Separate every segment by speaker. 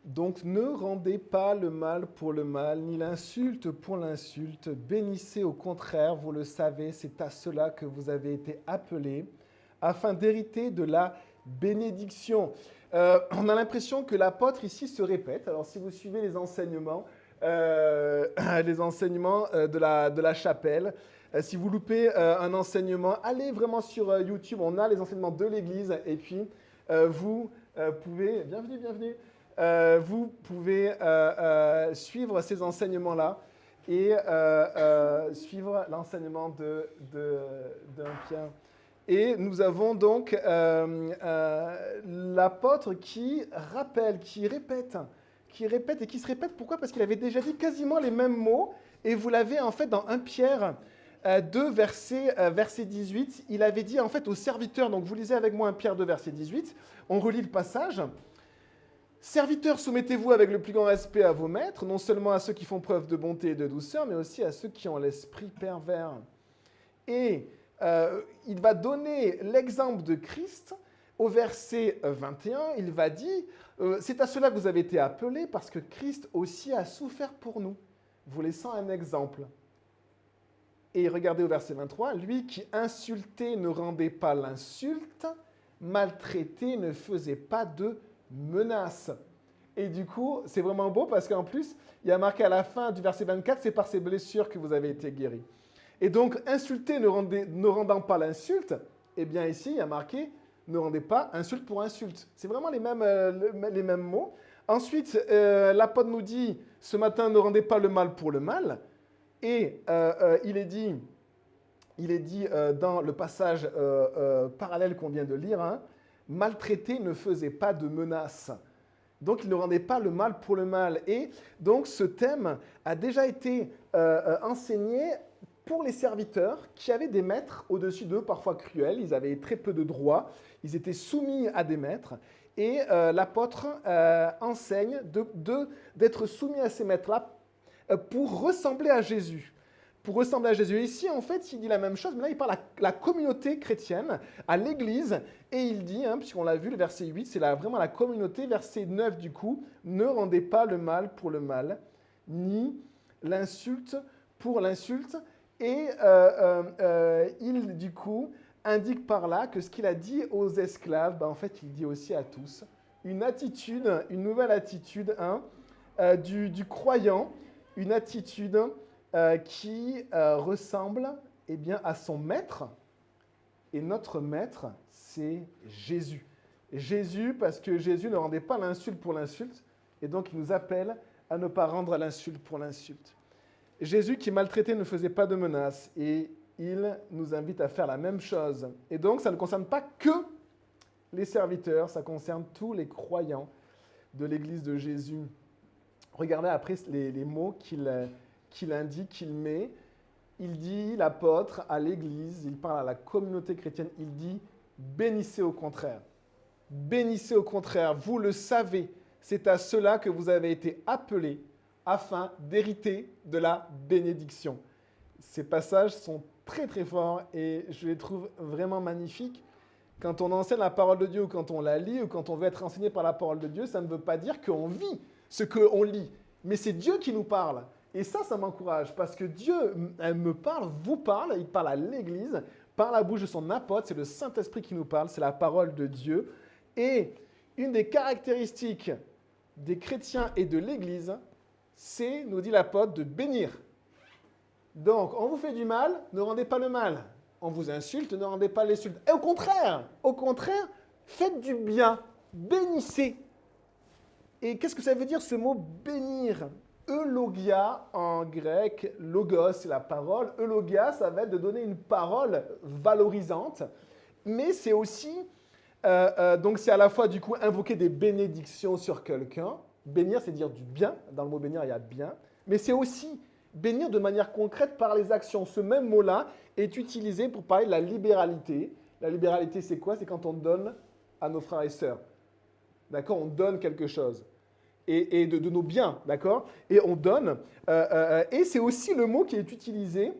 Speaker 1: Donc ne rendez pas le mal pour le mal, ni l'insulte pour l'insulte. Bénissez au contraire, vous le savez, c'est à cela que vous avez été appelés, afin d'hériter de la bénédiction. On a l'impression que l'apôtre ici se répète. Alors si vous suivez les enseignements de la chapelle, si vous loupez un enseignement, allez vraiment sur YouTube, on a les enseignements de l'Église, et puis vous pouvez, bienvenue, vous pouvez suivre ces enseignements-là et suivre l'enseignement d'un Pierre. Et nous avons donc l'apôtre qui rappelle, qui répète et qui se répète. Pourquoi? Parce qu'il avait déjà dit quasiment les mêmes mots, et vous l'avez en fait dans 1 Pierre 2, verset 18, il avait dit en fait aux serviteurs, donc vous lisez avec moi 1 Pierre 2, verset 18, on relit le passage. Serviteurs, soumettez-vous avec le plus grand respect à vos maîtres, non seulement à ceux qui font preuve de bonté et de douceur, mais aussi à ceux qui ont l'esprit pervers. Et il va donner l'exemple de Christ au verset 21. Il va dire, c'est à cela que vous avez été appelés, parce que Christ aussi a souffert pour nous, vous laissant un exemple. Et regardez au verset 23, lui qui insultait ne rendait pas l'insulte, maltraité ne faisait pas de menaces. Et du coup, c'est vraiment beau parce qu'en plus, il y a marqué à la fin du verset 24, c'est par ces blessures que vous avez été guéris. Et donc, insulter ne rendant pas l'insulte, eh bien ici, il y a marqué ne rendez pas insulte pour insulte. C'est vraiment les mêmes mots. Ensuite, l'apôtre nous dit ce matin, ne rendez pas le mal pour le mal. Et il est dit dans le passage parallèle qu'on vient de lire, hein, maltraité ne faisait pas de menaces. Donc, il ne rendait pas le mal pour le mal. Et donc, ce thème a déjà été enseigné pour les serviteurs qui avaient des maîtres au-dessus d'eux, parfois cruels. Ils avaient très peu de droits. Ils étaient soumis à des maîtres. Et l'apôtre enseigne d'être soumis à ces maîtres-là pour ressembler à Jésus. Pour ressembler à Jésus. Et ici, en fait, il dit la même chose, mais là, il parle à la communauté chrétienne, à l'Église, et il dit, hein, puisqu'on l'a vu, le verset 8, c'est vraiment la communauté, verset 9 du coup, ne rendez pas le mal pour le mal, ni l'insulte pour l'insulte. Et il, du coup, indique par là que ce qu'il a dit aux esclaves, en fait, il dit aussi à tous, une nouvelle attitude hein, du croyant, une attitude qui ressemble eh bien, à son maître. Et notre maître, c'est Jésus. Jésus, parce que Jésus ne rendait pas l'insulte pour l'insulte, et donc il nous appelle à ne pas rendre l'insulte pour l'insulte. Jésus qui maltraitait ne faisait pas de menaces, et il nous invite à faire la même chose. Et donc ça ne concerne pas que les serviteurs, ça concerne tous les croyants de l'Église de Jésus. Regardez après les mots qu'il indique, qu'il met. Il dit, l'apôtre, à l'Église, il parle à la communauté chrétienne, il dit « bénissez au contraire ». Bénissez au contraire, vous le savez, c'est à cela que vous avez été appelés afin d'hériter de la bénédiction. Ces passages sont très très forts et je les trouve vraiment magnifiques. Quand on enseigne la parole de Dieu ou quand on la lit ou quand on veut être enseigné par la parole de Dieu, ça ne veut pas dire qu'on vit ce qu'on lit, mais c'est Dieu qui nous parle. Et ça m'encourage parce que Dieu me parle, vous parle, il parle à l'Église, par la bouche de son apôtre, c'est le Saint-Esprit qui nous parle, c'est la parole de Dieu. Et une des caractéristiques des chrétiens et de l'Église, c'est, nous dit l'apôtre, de bénir. Donc, on vous fait du mal, ne rendez pas le mal. On vous insulte, ne rendez pas l'insulte. Et au contraire, faites du bien, bénissez. Et qu'est-ce que ça veut dire ce mot bénir? Eulogia en grec, logos c'est la parole, eulogia ça va être de donner une parole valorisante, mais c'est aussi, donc c'est à la fois du coup invoquer des bénédictions sur quelqu'un, bénir c'est dire du bien, dans le mot bénir il y a bien, mais c'est aussi bénir de manière concrète par les actions. Ce même mot-là est utilisé pour parler de la libéralité. La libéralité c'est quoi? C'est quand on donne à nos frères et sœurs, d'accord? On donne quelque chose. Et de nos biens, d'accord? Et on donne. Et c'est aussi le mot qui est utilisé,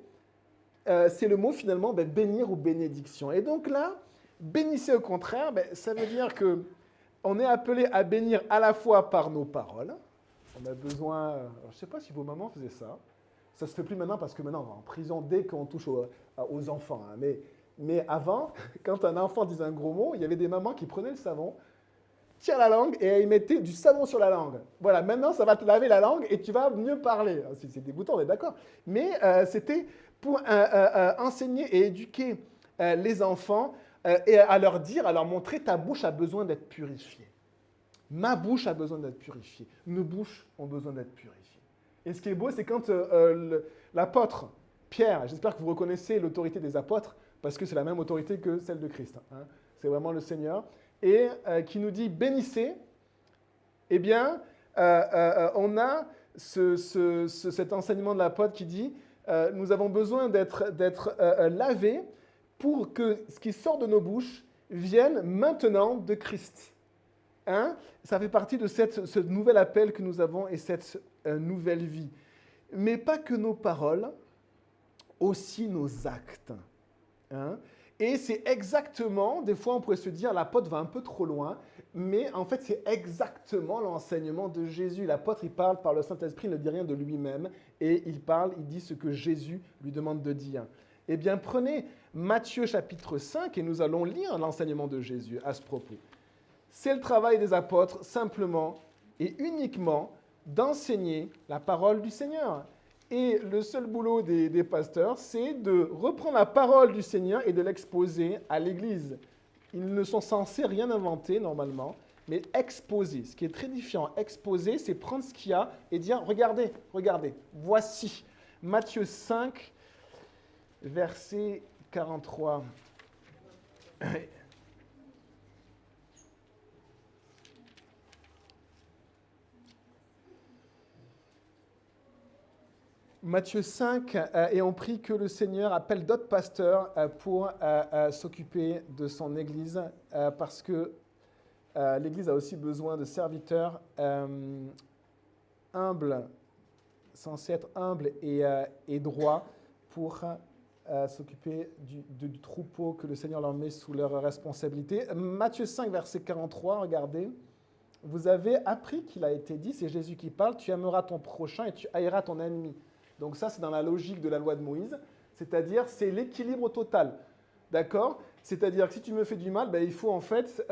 Speaker 1: c'est le mot finalement bénir ou bénédiction. Et donc là, bénissez au contraire, ça veut dire que on est appelé à bénir à la fois par nos paroles. On a besoin, je ne sais pas si vos mamans faisaient ça. Ça ne se fait plus maintenant parce que maintenant on va en prison dès qu'on touche aux enfants. Hein. Mais avant, quand un enfant disait un gros mot, il y avait des mamans qui prenaient le savon, tirent la langue et ils mettaient du savon sur la langue. Voilà, maintenant ça va te laver la langue et tu vas mieux parler. C'est dégoûtant, on est d'accord. Mais c'était pour enseigner et éduquer les enfants et à leur dire, à leur montrer, ta bouche a besoin d'être purifiée. Ma bouche a besoin d'être purifiée. Nos bouches ont besoin d'être purifiées. Et ce qui est beau, c'est quand l'apôtre Pierre, j'espère que vous reconnaissez l'autorité des apôtres, parce que c'est la même autorité que celle de Christ. Hein. C'est vraiment le Seigneur. Et qui nous dit, bénissez, eh bien, on a cet enseignement de l'apôtre qui dit, nous avons besoin d'être lavés pour que ce qui sort de nos bouches vienne maintenant de Christ. Hein? Ça fait partie de ce nouvel appel que nous avons et cette nouvelle vie. Mais pas que nos paroles, aussi nos actes. Hein? Et c'est exactement, des fois on pourrait se dire l'apôtre va un peu trop loin, mais en fait c'est exactement l'enseignement de Jésus. L'apôtre il parle par le Saint-Esprit, il ne dit rien de lui-même, et il dit ce que Jésus lui demande de dire. Eh bien prenez Matthieu chapitre 5 et nous allons lire l'enseignement de Jésus à ce propos. C'est le travail des apôtres simplement et uniquement d'enseigner la parole du Seigneur. Et le seul boulot des pasteurs, c'est de reprendre la parole du Seigneur et de l'exposer à l'Église. Ils ne sont censés rien inventer normalement, mais exposer. Ce qui est très différent, exposer, c'est prendre ce qu'il y a et dire, regardez, regardez, voici. Matthieu 5, verset 43. Matthieu 5, et on prie que le Seigneur appelle d'autres pasteurs pour s'occuper de son Église, parce que l'Église a aussi besoin de serviteurs humbles, censés être humbles et droits pour s'occuper du troupeau que le Seigneur leur met sous leur responsabilité. Matthieu 5, verset 43, regardez. Vous avez appris qu'il a été dit, c'est Jésus qui parle, tu aimeras ton prochain et tu haïras ton ennemi. Donc ça, c'est dans la logique de la loi de Moïse, c'est-à-dire c'est l'équilibre total, d'accord? C'est-à-dire que si tu me fais du mal, ben, il faut en fait,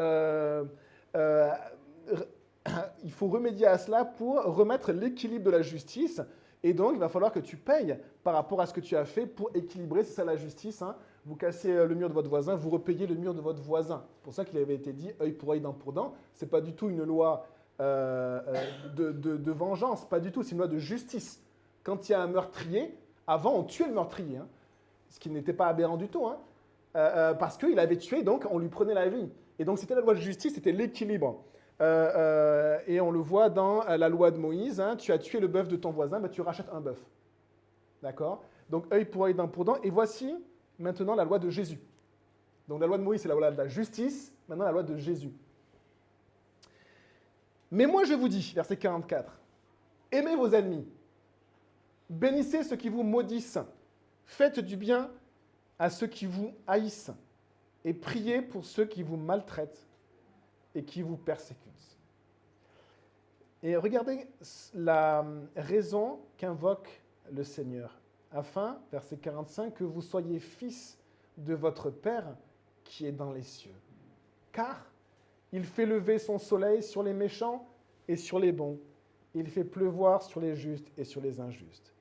Speaker 1: il faut remédier à cela pour remettre l'équilibre de la justice, et donc il va falloir que tu payes par rapport à ce que tu as fait pour équilibrer, c'est ça la justice, hein? Vous cassez le mur de votre voisin, vous repayez le mur de votre voisin. C'est pour ça qu'il avait été dit œil pour œil, dent pour dent. Ce n'est pas du tout une loi de vengeance, pas du tout, c'est une loi de justice. Quand il y a un meurtrier, avant on tuait le meurtrier, hein, ce qui n'était pas aberrant du tout, hein, parce qu'il avait tué, donc on lui prenait la vie. Et donc c'était la loi de justice, c'était l'équilibre. Et on le voit dans la loi de Moïse, hein, tu as tué le bœuf de ton voisin, ben, tu rachètes un bœuf. D'accord? Donc œil pour œil, dent pour dent. Et voici maintenant la loi de Jésus. Donc la loi de Moïse, c'est la loi de la justice, maintenant la loi de Jésus. Mais moi je vous dis, verset 44, aimez vos ennemis. Bénissez ceux qui vous maudissent, faites du bien à ceux qui vous haïssent, et priez pour ceux qui vous maltraitent et qui vous persécutent. Et regardez la raison qu'invoque le Seigneur, afin, verset 45, que vous soyez fils de votre Père qui est dans les cieux. Car il fait lever son soleil sur les méchants et sur les bons. Il fait pleuvoir sur les justes et sur les injustes.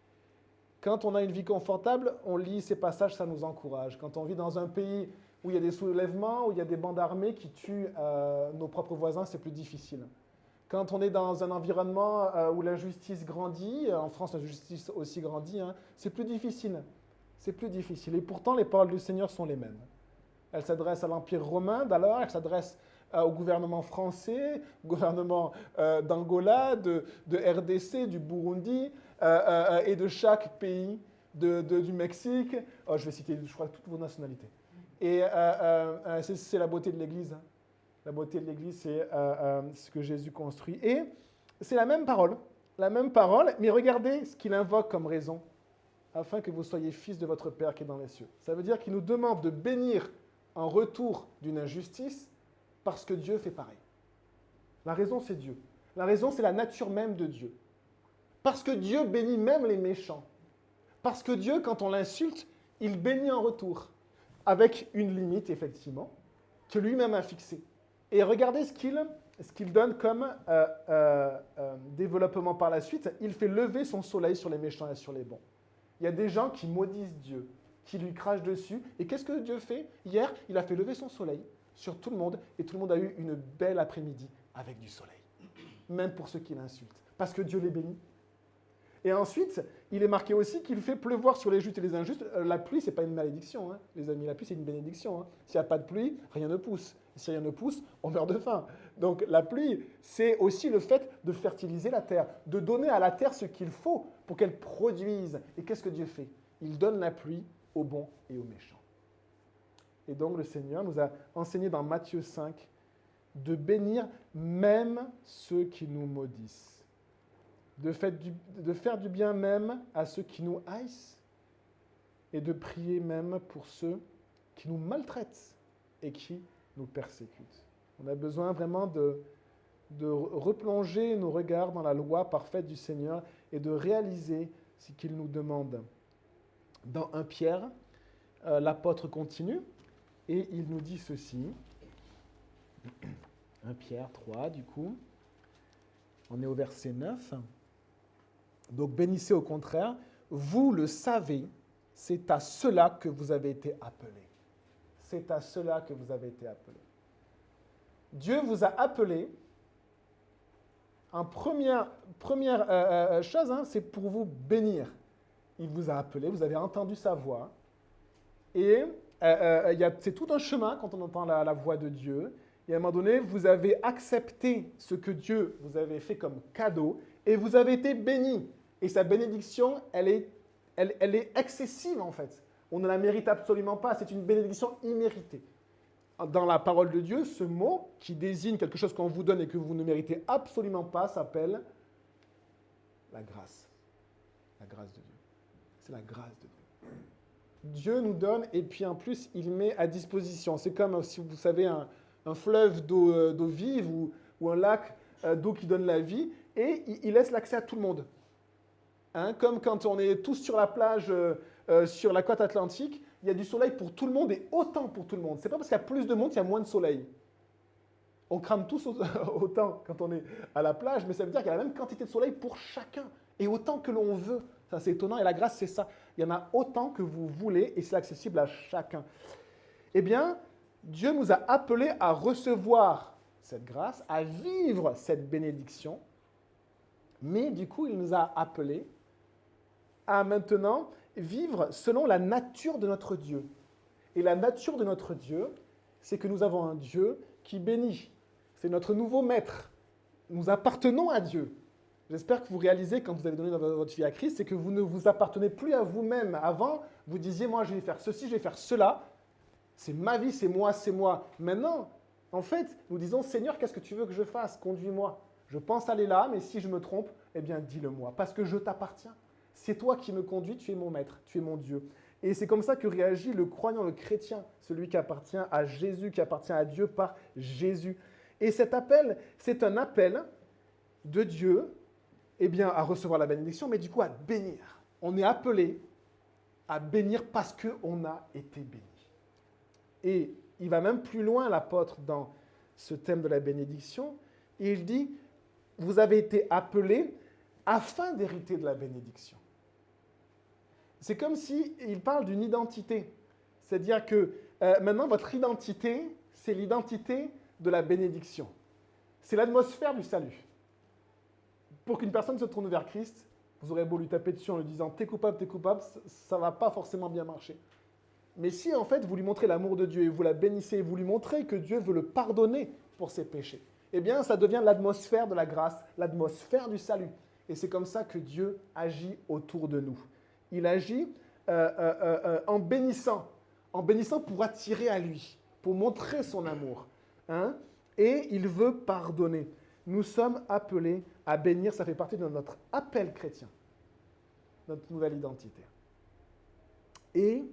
Speaker 1: Quand on a une vie confortable, on lit ces passages, ça nous encourage. Quand on vit dans un pays où il y a des soulèvements, où il y a des bandes armées qui tuent nos propres voisins, c'est plus difficile. Quand on est dans un environnement où l'injustice grandit, en France l'injustice aussi grandit, hein, c'est plus difficile. C'est plus difficile. Et pourtant, les paroles du Seigneur sont les mêmes. Elles s'adressent à l'Empire romain d'alors, elles s'adressent au gouvernement français, au gouvernement d'Angola, de RDC, du Burundi et de chaque pays du Mexique. Oh, je vais citer, je crois, toutes vos nationalités. Et c'est la beauté de l'Église. Hein. La beauté de l'Église, c'est ce que Jésus construit. Et c'est la même parole, mais regardez ce qu'il invoque comme raison, afin que vous soyez fils de votre Père qui est dans les cieux. Ça veut dire qu'il nous demande de bénir en retour d'une injustice, parce que Dieu fait pareil. La raison, c'est Dieu. La raison, c'est la nature même de Dieu. Parce que Dieu bénit même les méchants. Parce que Dieu, quand on l'insulte, il bénit en retour. Avec une limite, effectivement, que lui-même a fixée. Et regardez ce qu'il donne comme développement par la suite. Il fait lever son soleil sur les méchants et sur les bons. Il y a des gens qui maudissent Dieu, qui lui crachent dessus. Et qu'est-ce que Dieu fait? Hier, il a fait lever son soleil sur tout le monde. Et tout le monde a eu une belle après-midi avec du soleil. Même pour ceux qui l'insultent. Parce que Dieu les bénit. Et ensuite, il est marqué aussi qu'il fait pleuvoir sur les justes et les injustes. La pluie, ce n'est pas une malédiction, hein. Les amis. La pluie, c'est une bénédiction, hein. S'il n'y a pas de pluie, rien ne pousse. Et si rien ne pousse, on meurt de faim. Donc la pluie, c'est aussi le fait de fertiliser la terre, de donner à la terre ce qu'il faut pour qu'elle produise. Et qu'est-ce que Dieu fait? Il donne la pluie aux bons et aux méchants. Et donc le Seigneur nous a enseigné dans Matthieu 5 de bénir même ceux qui nous maudissent. De faire du bien même à ceux qui nous haïssent et de prier même pour ceux qui nous maltraitent et qui nous persécutent. On a besoin vraiment de replonger nos regards dans la loi parfaite du Seigneur et de réaliser ce qu'il nous demande. Dans 1 Pierre, l'apôtre continue et il nous dit ceci. 1 Pierre 3, du coup. On est au verset 9. Donc bénissez au contraire, vous le savez, c'est à cela que vous avez été appelés. C'est à cela que vous avez été appelés. Dieu vous a appelés, en première chose, hein, c'est pour vous bénir. Il vous a appelé, vous avez entendu sa voix. Et c'est tout un chemin quand on entend la voix de Dieu. Et à un moment donné, vous avez accepté ce que Dieu vous avait fait comme cadeau et vous avez été bénis. Et sa bénédiction, elle est excessive en fait. On ne la mérite absolument pas. C'est une bénédiction imméritée. Dans la parole de Dieu, ce mot qui désigne quelque chose qu'on vous donne et que vous ne méritez absolument pas s'appelle la grâce. La grâce de Dieu. C'est la grâce de Dieu. Dieu nous donne et puis en plus, il met à disposition. C'est comme si vous savez un fleuve d'eau vive ou un lac d'eau qui donne la vie et il laisse l'accès à tout le monde. Hein, comme quand on est tous sur la plage, sur la côte atlantique, il y a du soleil pour tout le monde et autant pour tout le monde. Ce n'est pas parce qu'il y a plus de monde qu'il y a moins de soleil. On crame tous autant quand on est à la plage, mais ça veut dire qu'il y a la même quantité de soleil pour chacun et autant que l'on veut. Ça, c'est étonnant et la grâce, c'est ça. Il y en a autant que vous voulez et c'est accessible à chacun. Eh bien, Dieu nous a appelés à recevoir cette grâce, à vivre cette bénédiction, mais du coup, il nous a appelés à maintenant vivre selon la nature de notre Dieu. Et la nature de notre Dieu, c'est que nous avons un Dieu qui bénit. C'est notre nouveau maître. Nous appartenons à Dieu. J'espère que vous réalisez, quand vous avez donné votre vie à Christ, c'est que vous ne vous appartenez plus à vous-même. Avant, vous disiez, moi, je vais faire ceci, je vais faire cela. C'est ma vie, c'est moi, c'est moi. Maintenant, en fait, nous disons, Seigneur, qu'est-ce que tu veux que je fasse? Conduis-moi. Je pense aller là, mais si je me trompe, eh bien, dis-le-moi, parce que je t'appartiens. C'est toi qui me conduis, tu es mon maître, tu es mon Dieu. Et c'est comme ça que réagit le croyant, le chrétien, celui qui appartient à Jésus, qui appartient à Dieu par Jésus. Et cet appel, c'est un appel de Dieu, eh bien, à recevoir la bénédiction, mais du coup à bénir. On est appelé à bénir parce qu'on a été béni. Et il va même plus loin, l'apôtre, dans ce thème de la bénédiction, et il dit, vous avez été appelés afin d'hériter de la bénédiction. C'est comme s'il parle d'une identité. C'est-à-dire que maintenant, votre identité, c'est l'identité de la bénédiction. C'est l'atmosphère du salut. Pour qu'une personne se tourne vers Christ, vous aurez beau lui taper dessus en lui disant « t'es coupable, ça ne va pas forcément bien marcher. Mais si en fait vous lui montrez l'amour de Dieu et vous la bénissez et vous lui montrez que Dieu veut le pardonner pour ses péchés, eh bien ça devient l'atmosphère de la grâce, l'atmosphère du salut. Et c'est comme ça que Dieu agit autour de nous. Il agit en bénissant pour attirer à lui, pour montrer son amour. Hein? Et il veut pardonner. Nous sommes appelés à bénir, ça fait partie de notre appel chrétien, notre nouvelle identité. Et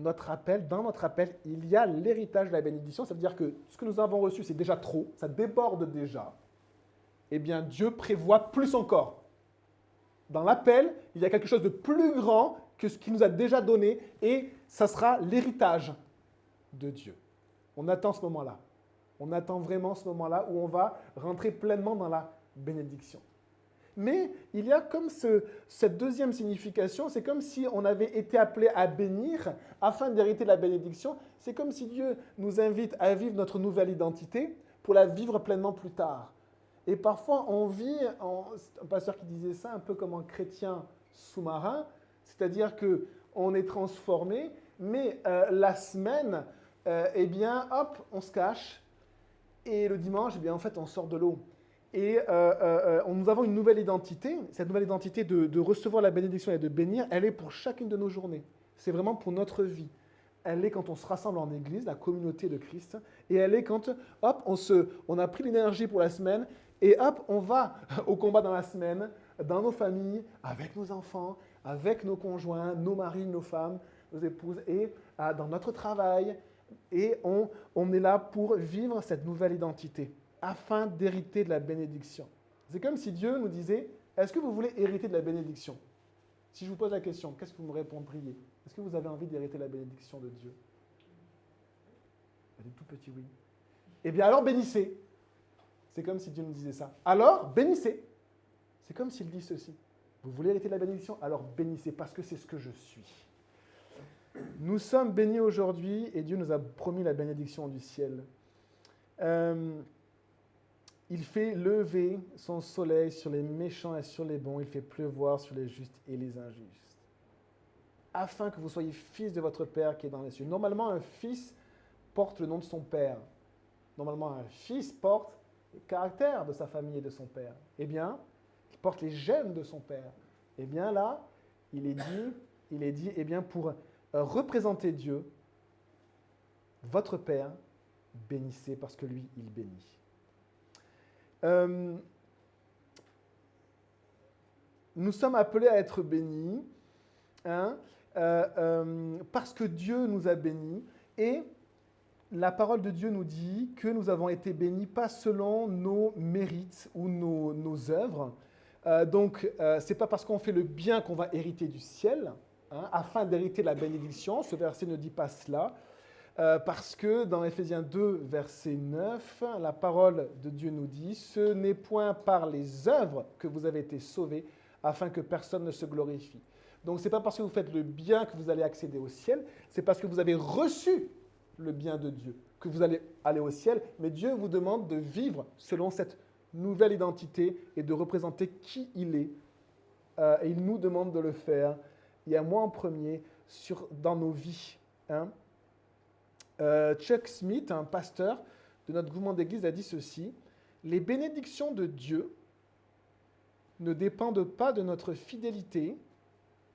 Speaker 1: dans notre appel, il y a l'héritage de la bénédiction. Ça veut dire que ce que nous avons reçu, c'est déjà trop, ça déborde déjà. Eh bien, Dieu prévoit plus encore. Dans l'appel, il y a quelque chose de plus grand que ce qu'il nous a déjà donné et ça sera l'héritage de Dieu. On attend ce moment-là. On attend vraiment ce moment-là où on va rentrer pleinement dans la bénédiction. Mais il y a comme cette deuxième signification, c'est comme si on avait été appelé à bénir afin d'hériter de la bénédiction. C'est comme si Dieu nous invite à vivre notre nouvelle identité pour la vivre pleinement plus tard. Et parfois, on vit, un pasteur qui disait ça, un peu comme un chrétien sous-marin, c'est-à-dire qu'on est transformé, mais la semaine, eh bien, hop, on se cache, et le dimanche, eh bien, en fait, on sort de l'eau. Et nous avons une nouvelle identité. Cette nouvelle identité de recevoir la bénédiction et de bénir, elle est pour chacune de nos journées. C'est vraiment pour notre vie. Elle est quand on se rassemble en église, la communauté de Christ. Et elle est quand, hop, on a pris l'énergie pour la semaine. Et hop, on va au combat dans la semaine, dans nos familles, avec nos enfants, avec nos conjoints, nos maris, nos femmes, nos épouses, et dans notre travail. Et on est là pour vivre cette nouvelle identité, afin d'hériter de la bénédiction. C'est comme si Dieu nous disait, est-ce que vous voulez hériter de la bénédiction? Si je vous pose la question, qu'est-ce que vous me répondriez? Est-ce que vous avez envie d'hériter de la bénédiction de Dieu? Des tout petits oui. Eh bien alors bénissez. C'est comme si Dieu nous disait ça. Alors bénissez. C'est comme s'il dit ceci. Vous voulez hériter de la bénédiction? Alors bénissez, parce que c'est ce que je suis. Nous sommes bénis aujourd'hui et Dieu nous a promis la bénédiction du ciel. Il fait lever son soleil sur les méchants et sur les bons. Il fait pleuvoir sur les justes et les injustes. Afin que vous soyez fils de votre Père qui est dans les cieux. Normalement, un fils porte le nom de son père. Normalement, un fils porte le caractère de sa famille et de son père. Eh bien, il porte les gènes de son père. Eh bien, là, il est dit, eh bien, pour représenter Dieu, votre Père, bénissez parce que lui, il bénit. Nous sommes appelés à être bénis parce que Dieu nous a bénis et la parole de Dieu nous dit que nous avons été bénis pas selon nos mérites ou nos œuvres. Ce n'est pas parce qu'on fait le bien qu'on va hériter du ciel, afin d'hériter la bénédiction. Ce verset ne dit pas cela. Parce que dans Éphésiens 2, verset 9, la parole de Dieu nous dit « Ce n'est point par les œuvres que vous avez été sauvés, afin que personne ne se glorifie. » Donc ce n'est pas parce que vous faites le bien que vous allez accéder au ciel, c'est parce que vous avez reçu le bien de Dieu que vous allez aller au ciel, mais Dieu vous demande de vivre selon cette nouvelle identité et de représenter qui il est. Et il nous demande de le faire, et à moi en premier, dans nos vies. Chuck Smith, un pasteur de notre mouvement d'église, a dit ceci: « Les bénédictions de Dieu ne dépendent pas de notre fidélité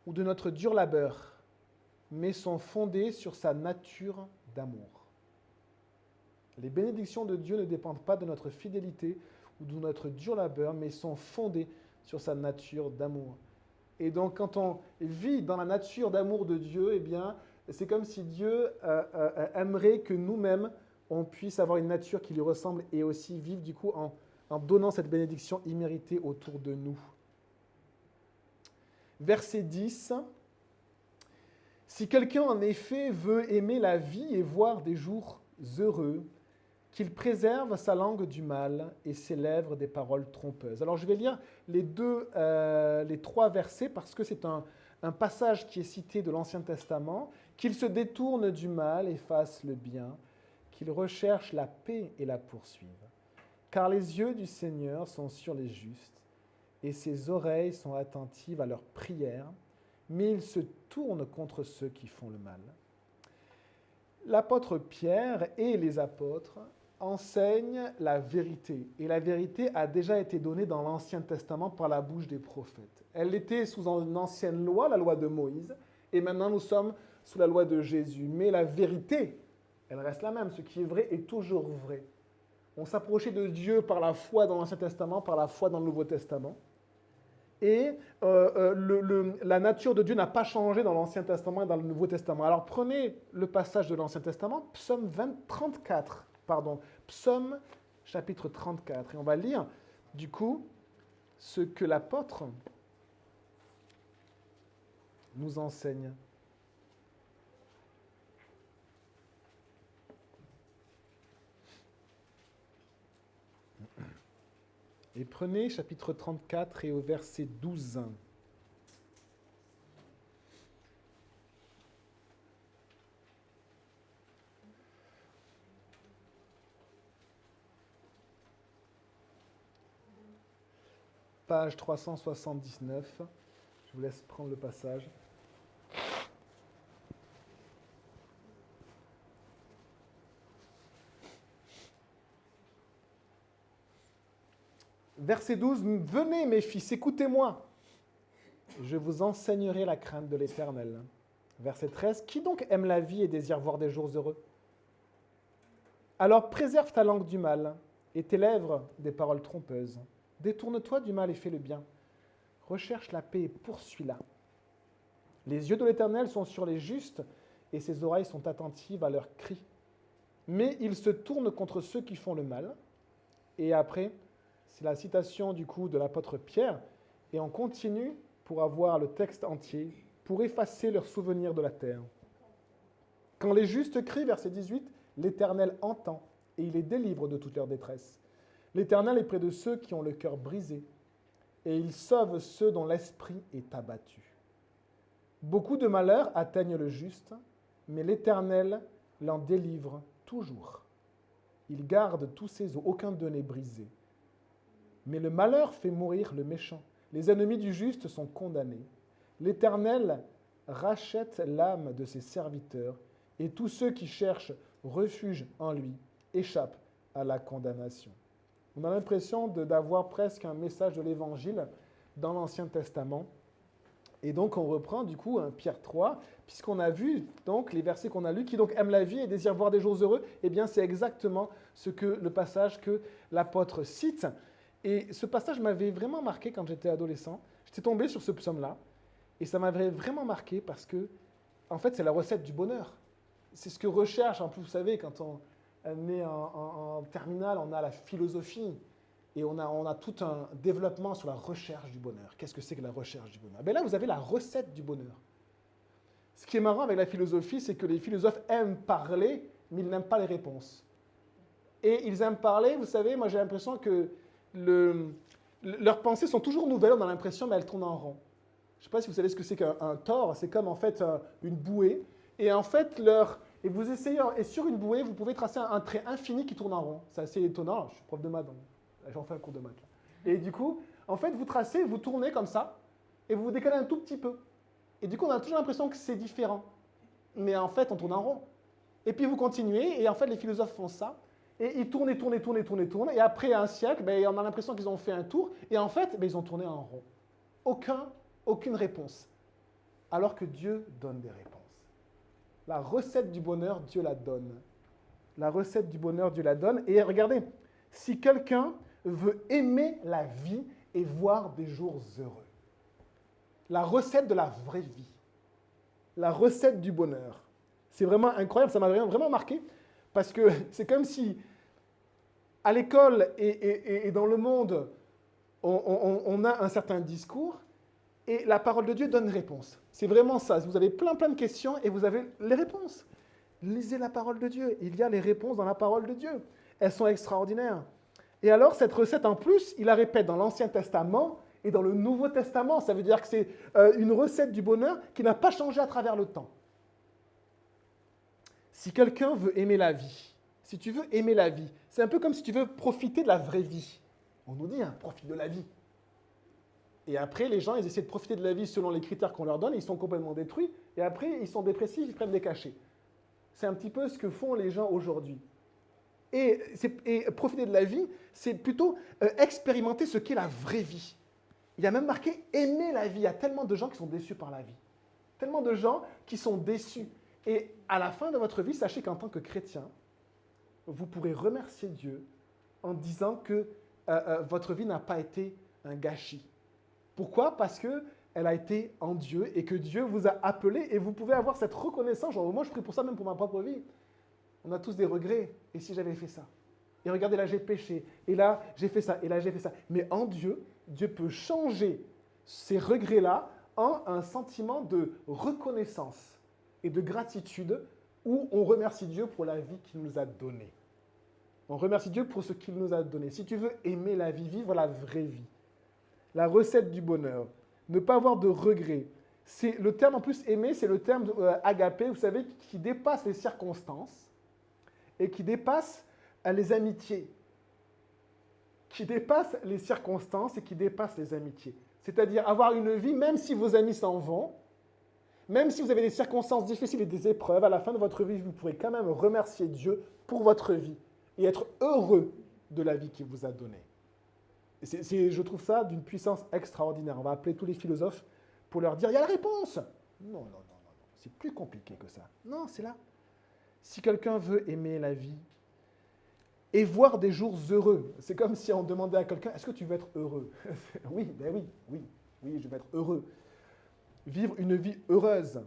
Speaker 1: ou de notre dur labeur, mais sont fondées sur sa nature d'amour. » Les bénédictions de Dieu ne dépendent pas de notre fidélité ou de notre dur labeur, mais sont fondées sur sa nature d'amour. Et donc, quand on vit dans la nature d'amour de Dieu, eh bien, c'est comme si Dieu aimerait que nous-mêmes, on puisse avoir une nature qui lui ressemble et aussi vivre du coup en donnant cette bénédiction imméritée autour de nous. Verset 10. « Si quelqu'un en effet veut aimer la vie et voir des jours heureux, qu'il préserve sa langue du mal et ses lèvres des paroles trompeuses. » Alors je vais lire les trois versets parce que c'est un passage qui est cité de l'Ancien Testament. « Qu'il se détourne du mal et fasse le bien, qu'il recherche la paix et la poursuive. Car les yeux du Seigneur sont sur les justes et ses oreilles sont attentives à leurs prières, mais il se tourne contre ceux qui font le mal. » L'apôtre Pierre et les apôtres enseignent la vérité. Et la vérité a déjà été donnée dans l'Ancien Testament par la bouche des prophètes. Elle était sous une ancienne loi, la loi de Moïse, et maintenant nous sommes sous la loi de Jésus. Mais la vérité, elle reste la même. Ce qui est vrai est toujours vrai. On s'approchait de Dieu par la foi dans l'Ancien Testament, par la foi dans le Nouveau Testament. Et la nature de Dieu n'a pas changé dans l'Ancien Testament et dans le Nouveau Testament. Alors prenez le passage de l'Ancien Testament, Psaume 34, pardon, Psaume chapitre 34. Et on va lire, du coup, ce que l'apôtre nous enseigne. Et prenez chapitre 34 et au verset 12. Page 379. Je vous laisse prendre le passage. Verset 12, venez mes fils, écoutez-moi, je vous enseignerai la crainte de l'Éternel. Verset 13, qui donc aime la vie et désire voir des jours heureux? Alors préserve ta langue du mal et tes lèvres des paroles trompeuses. Détourne-toi du mal et fais le bien. Recherche la paix et poursuis-la. Les yeux de l'Éternel sont sur les justes et ses oreilles sont attentives à leurs cris. Mais il se tourne contre ceux qui font le mal. Et après, c'est la citation du coup de l'apôtre Pierre, et on continue pour avoir le texte entier, pour effacer leurs souvenirs de la terre. Quand les justes crient, verset 18, l'Éternel entend, et il les délivre de toute leur détresse. L'Éternel est près de ceux qui ont le cœur brisé, et il sauve ceux dont l'esprit est abattu. Beaucoup de malheurs atteignent le juste, mais l'Éternel l'en délivre toujours. Il garde tous ses os, aucun d'eux n'est brisé. Mais le malheur fait mourir le méchant. Les ennemis du juste sont condamnés. L'Éternel rachète l'âme de ses serviteurs, et tous ceux qui cherchent refuge en lui échappent à la condamnation. On a l'impression d'avoir presque un message de l'Évangile dans l'Ancien Testament. Et donc on reprend du coup Pierre 3, puisqu'on a vu donc les versets qu'on a lus, qui donc aime la vie et désire voir des jours heureux, eh bien c'est exactement le passage que l'apôtre cite. Et ce passage m'avait vraiment marqué quand j'étais adolescent. J'étais tombé sur ce psaume-là, et ça m'avait vraiment marqué parce que, en fait, c'est la recette du bonheur. C'est ce que recherche, en plus, vous savez, quand on est en terminale, on a la philosophie, et on a tout un développement sur la recherche du bonheur. Qu'est-ce que c'est que la recherche du bonheur? Ben là, vous avez la recette du bonheur. Ce qui est marrant avec la philosophie, c'est que les philosophes aiment parler, mais ils n'aiment pas les réponses. Et ils aiment parler, vous savez, moi j'ai l'impression que leurs pensées sont toujours nouvelles, on a l'impression, mais elles tournent en rond. Je ne sais pas si vous savez ce que c'est qu'un tore, c'est comme en fait une bouée. Et en fait, et vous essayez, et sur une bouée, vous pouvez tracer un trait infini qui tourne en rond. C'est assez étonnant, je suis prof de maths, donc j'en fais un cours de maths. Et du coup, en fait, vous tracez, vous tournez comme ça, et vous vous décalez un tout petit peu. Et du coup, on a toujours l'impression que c'est différent. Mais en fait, on tourne en rond. Et puis vous continuez, et en fait, les philosophes font ça. Et ils tournent, et tournent, et tournent, et tournent, et tournent. Et après un siècle, ben, on a l'impression qu'ils ont fait un tour. Et en fait, ben, ils ont tourné en rond. Aucune réponse. Alors que Dieu donne des réponses. La recette du bonheur, Dieu la donne. La recette du bonheur, Dieu la donne. Et regardez, si quelqu'un veut aimer la vie et voir des jours heureux, la recette de la vraie vie, la recette du bonheur, c'est vraiment incroyable, ça m'a vraiment marqué. Parce que c'est comme si, à l'école et dans le monde, on a un certain discours et la parole de Dieu donne une réponse. C'est vraiment ça. Vous avez plein de questions et vous avez les réponses. Lisez la parole de Dieu. Il y a les réponses dans la parole de Dieu. Elles sont extraordinaires. Et alors, cette recette, en plus, il la répète dans l'Ancien Testament et dans le Nouveau Testament. Ça veut dire que c'est une recette du bonheur qui n'a pas changé à travers le temps. Si quelqu'un veut aimer la vie, si tu veux aimer la vie, c'est un peu comme si tu veux profiter de la vraie vie. On nous dit, profite de la vie. Et après, les gens, ils essaient de profiter de la vie selon les critères qu'on leur donne, ils sont complètement détruits, et après, ils sont dépressifs, ils prennent des cachets. C'est un petit peu ce que font les gens aujourd'hui. Et profiter de la vie, c'est plutôt expérimenter ce qu'est la vraie vie. Il y a même marqué aimer la vie. Il y a tellement de gens qui sont déçus par la vie. Tellement de gens qui sont déçus. Et à la fin de votre vie, sachez qu'en tant que chrétien, vous pourrez remercier Dieu en disant que votre vie n'a pas été un gâchis. Pourquoi? Parce qu'elle a été en Dieu et que Dieu vous a appelé et vous pouvez avoir cette reconnaissance. Genre, moi, je prie pour ça même pour ma propre vie. On a tous des regrets. Et si j'avais fait ça? Et regardez, là, j'ai péché. Et là, j'ai fait ça. Et là, j'ai fait ça. Mais en Dieu, Dieu peut changer ces regrets-là en un sentiment de reconnaissance et de gratitude où on remercie Dieu pour la vie qu'il nous a donnée. On remercie Dieu pour ce qu'il nous a donné. Si tu veux aimer la vie, vivre la vraie vie, la recette du bonheur, ne pas avoir de regrets. C'est le terme en plus aimer, c'est le terme agapé, vous savez, qui dépasse les circonstances et qui dépasse les amitiés, qui dépasse les circonstances et qui dépasse les amitiés. C'est-à-dire avoir une vie, même si vos amis s'en vont, même si vous avez des circonstances difficiles et des épreuves, à la fin de votre vie, vous pourrez quand même remercier Dieu pour votre vie et être heureux de la vie qu'il vous a donnée. Je trouve ça d'une puissance extraordinaire. On va appeler tous les philosophes pour leur dire, il y a la réponse. Non, non, non, non, non. C'est plus compliqué que ça. Non, c'est là. Si quelqu'un veut aimer la vie et voir des jours heureux, c'est comme si on demandait à quelqu'un, est-ce que tu veux être heureux? Oui, ben oui, oui, oui, je veux être heureux. Vivre une vie heureuse.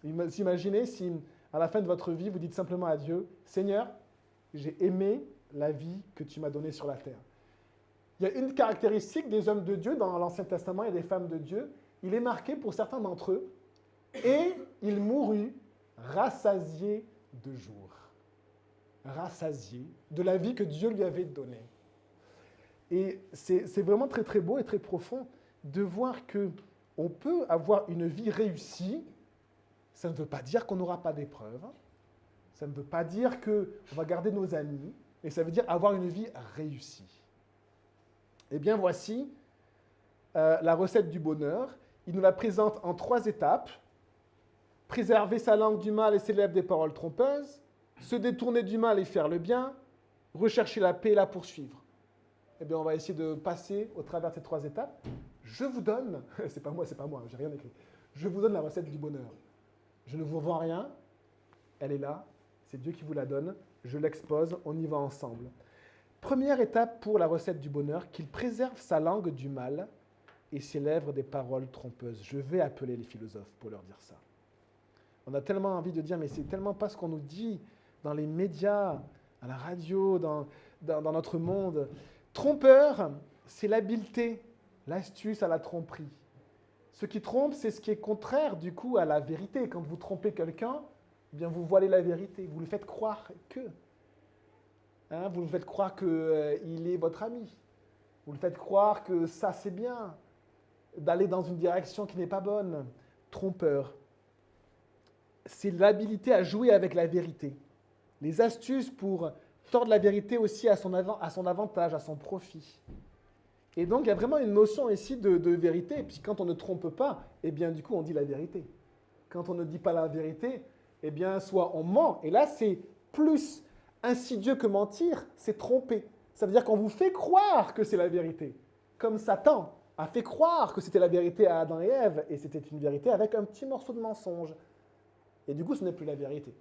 Speaker 1: Imaginez si, à la fin de votre vie, vous dites simplement à Dieu, Seigneur, j'ai aimé la vie que tu m'as donnée sur la terre. Il y a une caractéristique des hommes de Dieu dans l'Ancien Testament et des femmes de Dieu. Il est marqué pour certains d'entre eux, et il mourut rassasié de jours. Rassasié de la vie que Dieu lui avait donnée. Et c'est vraiment très très beau et très profond de voir qu'on peut avoir une vie réussie. Ça ne veut pas dire qu'on n'aura pas d'épreuves. Ça ne veut pas dire qu'on va garder nos amis. Mais ça veut dire avoir une vie réussie. Eh bien, voici la recette du bonheur. Il nous la présente en 3 étapes. Préserver sa langue du mal et ses lèvres des paroles trompeuses. Se détourner du mal et faire le bien. Rechercher la paix et la poursuivre. Eh bien, on va essayer de passer au travers de ces 3 étapes. Je vous donne, c'est pas moi, j'ai rien écrit. Je vous donne la recette du bonheur. Je ne vous vends rien. Elle est là. C'est Dieu qui vous la donne. Je l'expose. On y va ensemble. Première étape pour la recette du bonheur, qu'il préserve sa langue du mal et ses lèvres des paroles trompeuses. Je vais appeler les philosophes pour leur dire ça. On a tellement envie de dire, mais c'est tellement pas ce qu'on nous dit dans les médias, à la radio, dans notre monde. Trompeur, c'est l'habileté, l'astuce à la tromperie. Ce qui trompe, c'est ce qui est contraire du coup à la vérité. Quand vous trompez quelqu'un, eh bien vous voilez la vérité, vous le faites croire que. Vous le faites croire qu'il est votre ami. Vous le faites croire que ça c'est bien, d'aller dans une direction qui n'est pas bonne. Trompeur. C'est l'habilité à jouer avec la vérité. Les astuces pour tordre la vérité aussi à son avantage, à son profit. Et donc il y a vraiment une notion ici de vérité. Et puis quand on ne trompe pas, eh bien du coup on dit la vérité. Quand on ne dit pas la vérité, eh bien soit on ment. Et là c'est plus insidieux que mentir, c'est tromper. Ça veut dire qu'on vous fait croire que c'est la vérité. Comme Satan a fait croire que c'était la vérité à Adam et Ève, et c'était une vérité avec un petit morceau de mensonge. Et du coup, ce n'est plus la vérité.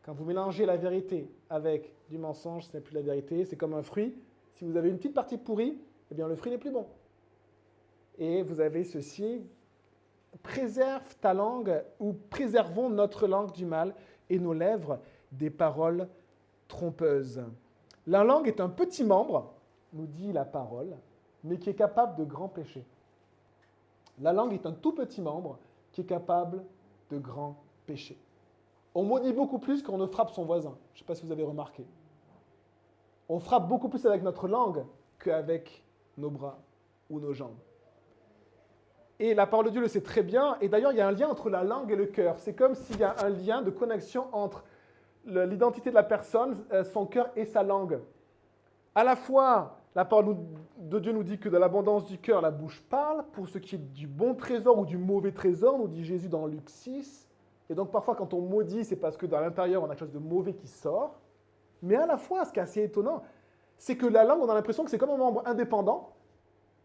Speaker 1: Quand vous mélangez la vérité avec du mensonge, ce n'est plus la vérité. C'est comme un fruit. Si vous avez une petite partie pourrie, eh bien le fruit n'est plus bon. Et vous avez ceci. Préserve ta langue, ou préservons notre langue du mal et nos lèvres des paroles trompeuses. La langue est un petit membre, nous dit la parole, mais qui est capable de grands péchés. La langue est un tout petit membre qui est capable de grands péchés. On maudit beaucoup plus quand on ne frappe son voisin. Je ne sais pas si vous avez remarqué. On frappe beaucoup plus avec notre langue qu'avec nos bras ou nos jambes. Et la parole de Dieu le sait très bien. Et d'ailleurs, il y a un lien entre la langue et le cœur. C'est comme s'il y a un lien de connexion entre l'identité de la personne, son cœur et sa langue. À la fois, la parole de Dieu nous dit que de l'abondance du cœur, la bouche parle. Pour ce qui est du bon trésor ou du mauvais trésor, nous dit Jésus dans Luc 6. Et donc parfois, quand on maudit, c'est parce que dans l'intérieur, on a quelque chose de mauvais qui sort. Mais à la fois, ce qui est assez étonnant, c'est que la langue, on a l'impression que c'est comme un membre indépendant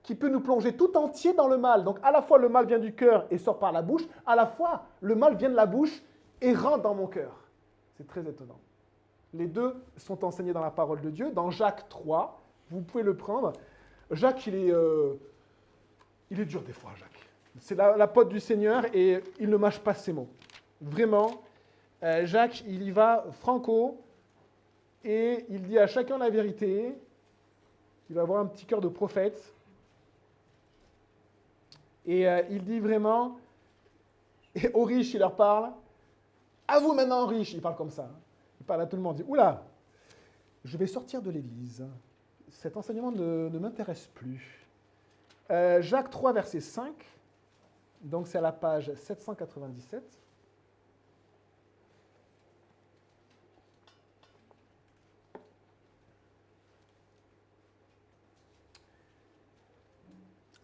Speaker 1: qui peut nous plonger tout entier dans le mal. Donc à la fois, le mal vient du cœur et sort par la bouche. À la fois, le mal vient de la bouche et rentre dans mon cœur. C'est très étonnant. Les deux sont enseignés dans la parole de Dieu. Dans Jacques 3, vous pouvez le prendre. Jacques, il Il est dur des fois, Jacques. C'est l'apôtre du Seigneur et il ne mâche pas ses mots. Vraiment, Jacques, il y va franco et il dit à chacun la vérité. Il va avoir un petit cœur de prophète. Et il dit vraiment, et aux riches, il leur parle. À vous maintenant, riches, il parle comme ça. Il parle à tout le monde. Il dit, oula, je vais sortir de l'église. Cet enseignement ne m'intéresse plus. Jacques 3, verset 5. Donc c'est à la page 797.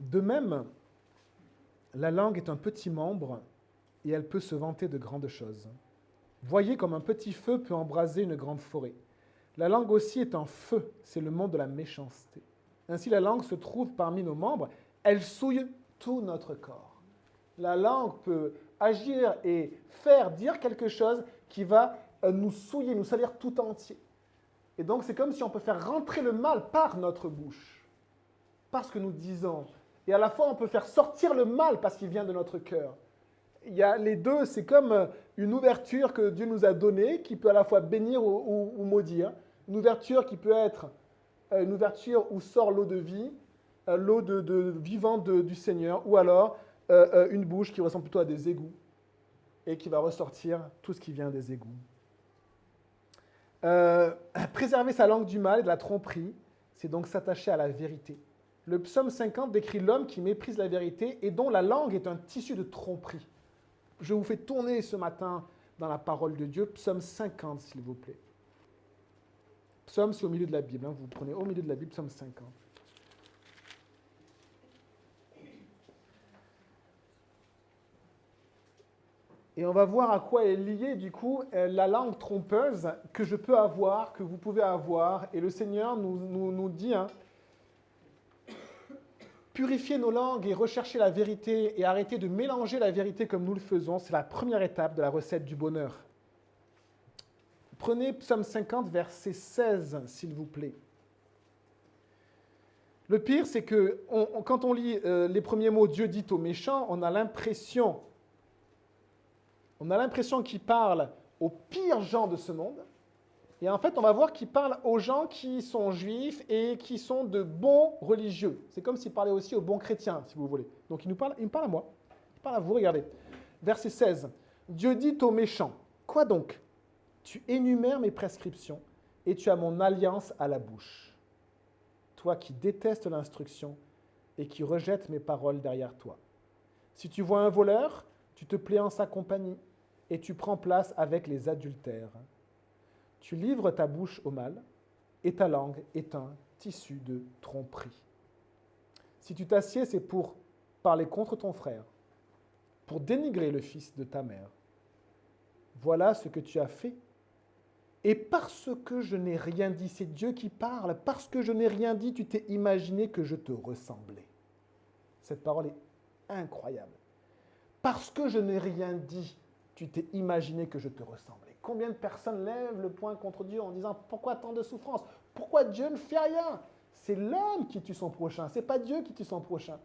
Speaker 1: De même, la langue est un petit membre et elle peut se vanter de grandes choses. Voyez comme un petit feu peut embraser une grande forêt. La langue aussi est un feu, c'est le monde de la méchanceté. Ainsi la langue se trouve parmi nos membres, elle souille tout notre corps. La langue peut agir et faire dire quelque chose qui va nous souiller, nous salir tout entier. Et donc c'est comme si on peut faire rentrer le mal par notre bouche, par ce que nous disons. Et à la fois on peut faire sortir le mal parce qu'il vient de notre cœur. Il y a les deux, c'est comme une ouverture que Dieu nous a donnée, qui peut à la fois bénir ou maudire. Une ouverture qui peut être une ouverture où sort l'eau de vie, l'eau de vivante du Seigneur, ou alors une bouche qui ressemble plutôt à des égouts et qui va ressortir tout ce qui vient des égouts. Préserver sa langue du mal et de la tromperie, c'est donc s'attacher à la vérité. Le psaume 50 décrit l'homme qui méprise la vérité et dont la langue est un tissu de tromperie. Je vous fais tourner ce matin dans la parole de Dieu, psaume 50, s'il vous plaît. Psaume, c'est au milieu de la Bible. Vous prenez au milieu de la Bible, psaume 50. Et on va voir à quoi est liée, du coup, la langue trompeuse que je peux avoir, que vous pouvez avoir. Et le Seigneur nous dit, purifier nos langues et rechercher la vérité et arrêter de mélanger la vérité comme nous le faisons, c'est la première étape de la recette du bonheur. Prenez psaume 50, verset 16, s'il vous plaît. Le pire, c'est que quand on lit les premiers mots « Dieu dit aux méchants », on a l'impression qu'il parle aux pires gens de ce monde. Et en fait, on va voir qu'il parle aux gens qui sont juifs et qui sont de bons religieux. C'est comme s'il parlait aussi aux bons chrétiens, si vous voulez. Donc il me parle à moi, il parle à vous, regardez. Verset 16. Dieu dit aux méchants, quoi donc? Tu énumères mes prescriptions et tu as mon alliance à la bouche. Toi qui détestes l'instruction et qui rejettes mes paroles derrière toi. Si tu vois un voleur, tu te plais en sa compagnie et tu prends place avec les adultères. Tu livres ta bouche au mal, et ta langue est un tissu de tromperie. Si tu t'assieds, c'est pour parler contre ton frère, pour dénigrer le fils de ta mère. Voilà ce que tu as fait. Et parce que je n'ai rien dit, c'est Dieu qui parle, parce que je n'ai rien dit, tu t'es imaginé que je te ressemblais. Cette parole est incroyable. Parce que je n'ai rien dit, tu t'es imaginé que je te ressemblais. Combien de personnes lèvent le poing contre Dieu en disant « Pourquoi tant de souffrance? Pourquoi Dieu ne fait rien ?» C'est l'homme qui tue son prochain, ce n'est pas Dieu qui tue son prochain.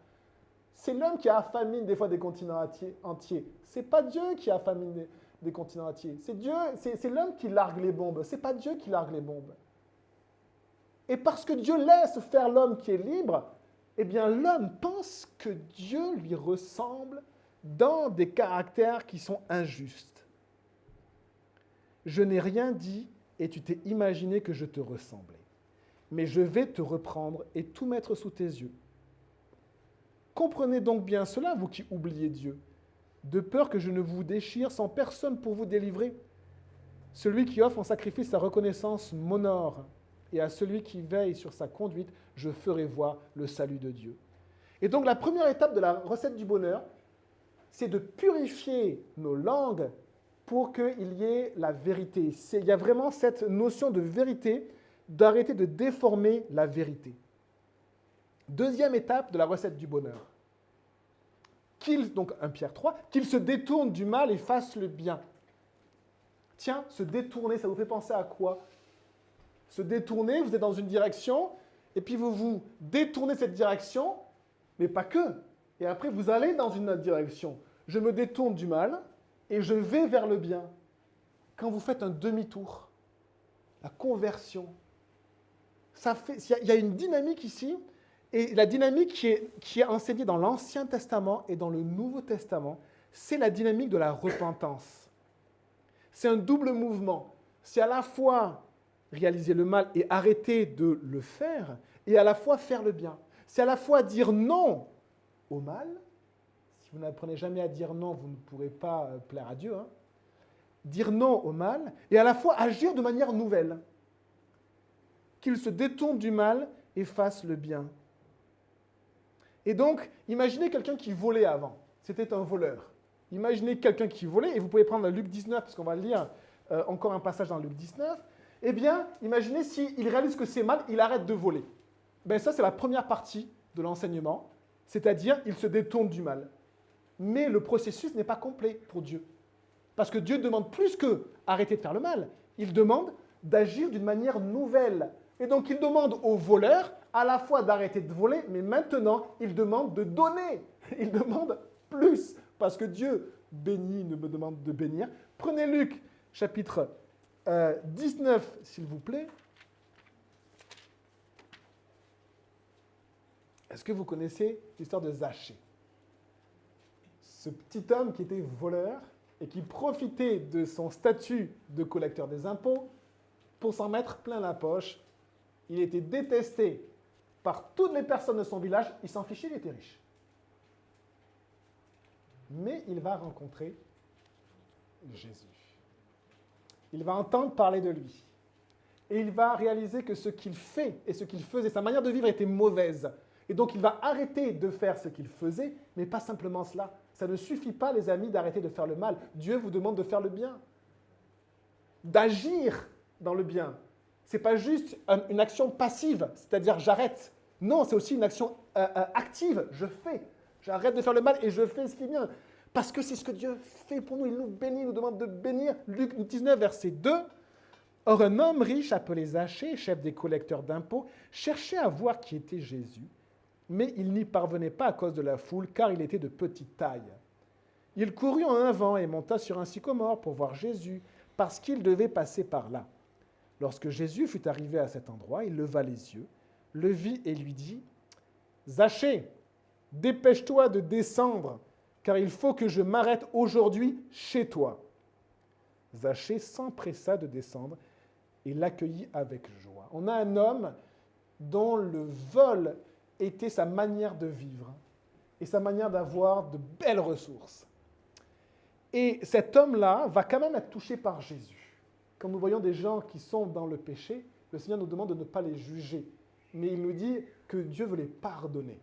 Speaker 1: C'est l'homme qui a famine des fois des continents entiers. Ce n'est pas Dieu qui a famine des continents entiers. C'est l'homme qui largue les bombes, ce n'est pas Dieu qui largue les bombes. Et parce que Dieu laisse faire l'homme qui est libre, eh bien l'homme pense que Dieu lui ressemble dans des caractères qui sont injustes. Je n'ai rien dit et tu t'es imaginé que je te ressemblais. Mais je vais te reprendre et tout mettre sous tes yeux. Comprenez donc bien cela, vous qui oubliez Dieu, de peur que je ne vous déchire sans personne pour vous délivrer. Celui qui offre en sacrifice sa reconnaissance m'honore, et à celui qui veille sur sa conduite, je ferai voir le salut de Dieu. Et donc la première étape de la recette du bonheur, c'est de purifier nos langues pour qu'il y ait la vérité. Il y a vraiment cette notion de vérité, d'arrêter de déformer la vérité. Deuxième étape de la recette du bonheur. Donc 1 Pierre 3, qu'il se détourne du mal et fasse le bien. Tiens, se détourner, ça vous fait penser à quoi? Se détourner, vous êtes dans une direction, et puis vous vous détournez cette direction, mais pas que. et après vous allez dans une autre direction. Je me détourne du mal et je vais vers le bien. Quand vous faites un demi-tour, la conversion, il y a une dynamique ici, et la dynamique qui est enseignée dans l'Ancien Testament et dans le Nouveau Testament, c'est la dynamique de la repentance. C'est un double mouvement. C'est à la fois réaliser le mal et arrêter de le faire, et à la fois faire le bien. C'est à la fois dire non au mal. Si vous n'apprenez jamais à dire non, vous ne pourrez pas plaire à Dieu. Dire non au mal, et à la fois agir de manière nouvelle. Qu'il se détourne du mal et fasse le bien. Et donc, imaginez quelqu'un qui volait avant. C'était un voleur. Imaginez quelqu'un qui volait, et vous pouvez prendre Luc 19, parce qu'on va lire encore un passage dans Luc 19. Eh bien, imaginez s'il réalise que c'est mal, il arrête de voler. Ben ça, c'est la première partie de l'enseignement, c'est-à-dire il se détourne du mal. Mais le processus n'est pas complet pour Dieu. Parce que Dieu demande plus que arrêter de faire le mal. Il demande d'agir d'une manière nouvelle. Et donc, il demande aux voleurs à la fois d'arrêter de voler, mais maintenant, il demande de donner. Il demande plus. Parce que Dieu bénit, ne me demande de bénir. Prenez Luc, chapitre 19, s'il vous plaît. Est-ce que vous connaissez l'histoire de Zachée? Ce petit homme qui était voleur et qui profitait de son statut de collecteur des impôts pour s'en mettre plein la poche. Il était détesté par toutes les personnes de son village. Il s'en fichait, il était riche. Mais il va rencontrer Jésus. Il va entendre parler de lui. Et il va réaliser que ce qu'il fait et ce qu'il faisait, sa manière de vivre était mauvaise. Et donc il va arrêter de faire ce qu'il faisait, mais pas simplement cela. Ça ne suffit pas, les amis, d'arrêter de faire le mal. Dieu vous demande de faire le bien. D'agir dans le bien. Ce n'est pas juste une action passive, c'est-à-dire j'arrête. Non, c'est aussi une action active. Je fais. J'arrête de faire le mal et je fais ce qui est bien. Parce que c'est ce que Dieu fait pour nous. Il nous bénit, il nous demande de bénir. Luc 19, verset 2. Or, un homme riche appelé Zachée, chef des collecteurs d'impôts, cherchait à voir qui était Jésus, mais il n'y parvenait pas à cause de la foule, car il était de petite taille. Il courut en avant et monta sur un sycomore pour voir Jésus, parce qu'il devait passer par là. Lorsque Jésus fut arrivé à cet endroit, il leva les yeux, le vit et lui dit « Zachée, dépêche-toi de descendre, car il faut que je m'arrête aujourd'hui chez toi. » Zachée s'empressa de descendre et l'accueillit avec joie. On a un homme dont le vol était sa manière de vivre et sa manière d'avoir de belles ressources. Et cet homme-là va quand même être touché par Jésus. Quand nous voyons des gens qui sont dans le péché, le Seigneur nous demande de ne pas les juger, mais il nous dit que Dieu veut les pardonner.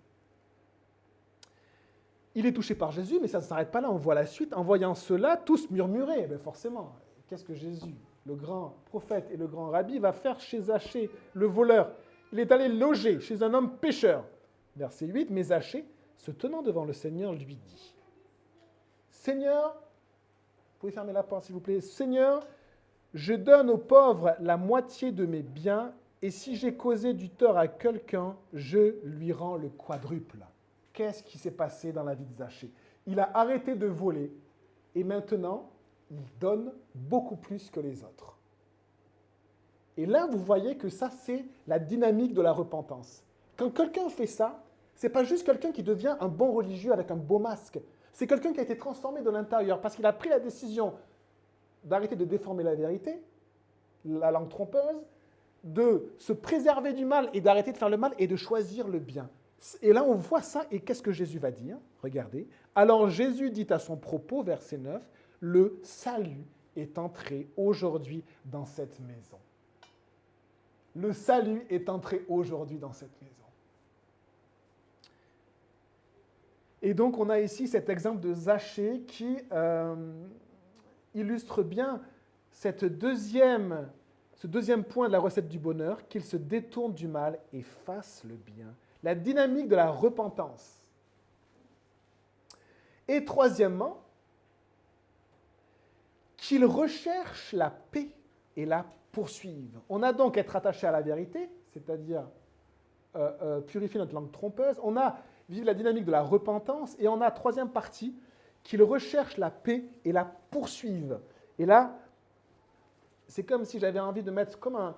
Speaker 1: Il est touché par Jésus, mais ça ne s'arrête pas là, on voit la suite. En voyant cela, tous murmuraient. Ben forcément, qu'est-ce que Jésus, le grand prophète et le grand rabbi, va faire chez Zachée, le voleur? Il est allé loger chez un homme pécheur. Verset 8, mais Zachée, se tenant devant le Seigneur, lui dit « Seigneur, vous pouvez fermer la porte s'il vous plaît, Seigneur, je donne aux pauvres la moitié de mes biens, et si j'ai causé du tort à quelqu'un, je lui rends le quadruple. » Qu'est-ce qui s'est passé dans la vie de Zachée? Il a arrêté de voler et maintenant, il donne beaucoup plus que les autres. Et là, vous voyez que ça, c'est la dynamique de la repentance. Quand quelqu'un fait ça, ce n'est pas juste quelqu'un qui devient un bon religieux avec un beau masque. C'est quelqu'un qui a été transformé de l'intérieur parce qu'il a pris la décision d'arrêter de déformer la vérité, la langue trompeuse, de se préserver du mal et d'arrêter de faire le mal et de choisir le bien. Et là, on voit ça, et qu'est-ce que Jésus va dire? Regardez. Alors Jésus dit à son propos, verset 9, « Le salut est entré aujourd'hui dans cette maison. » Le salut est entré aujourd'hui dans cette maison. Et donc, on a ici cet exemple de Zachée qui illustre bien ce deuxième point de la recette du bonheur, qu'il se détourne du mal et fasse le bien. La dynamique de la repentance. Et troisièmement, qu'il recherche la paix et la poursuive. On a donc être attaché à la vérité, c'est-à-dire purifier notre langue trompeuse. vivent la dynamique de la repentance. Et on a troisième partie, qu'ils recherchent la paix et la poursuivent. Et là, c'est comme si j'avais envie de mettre comme un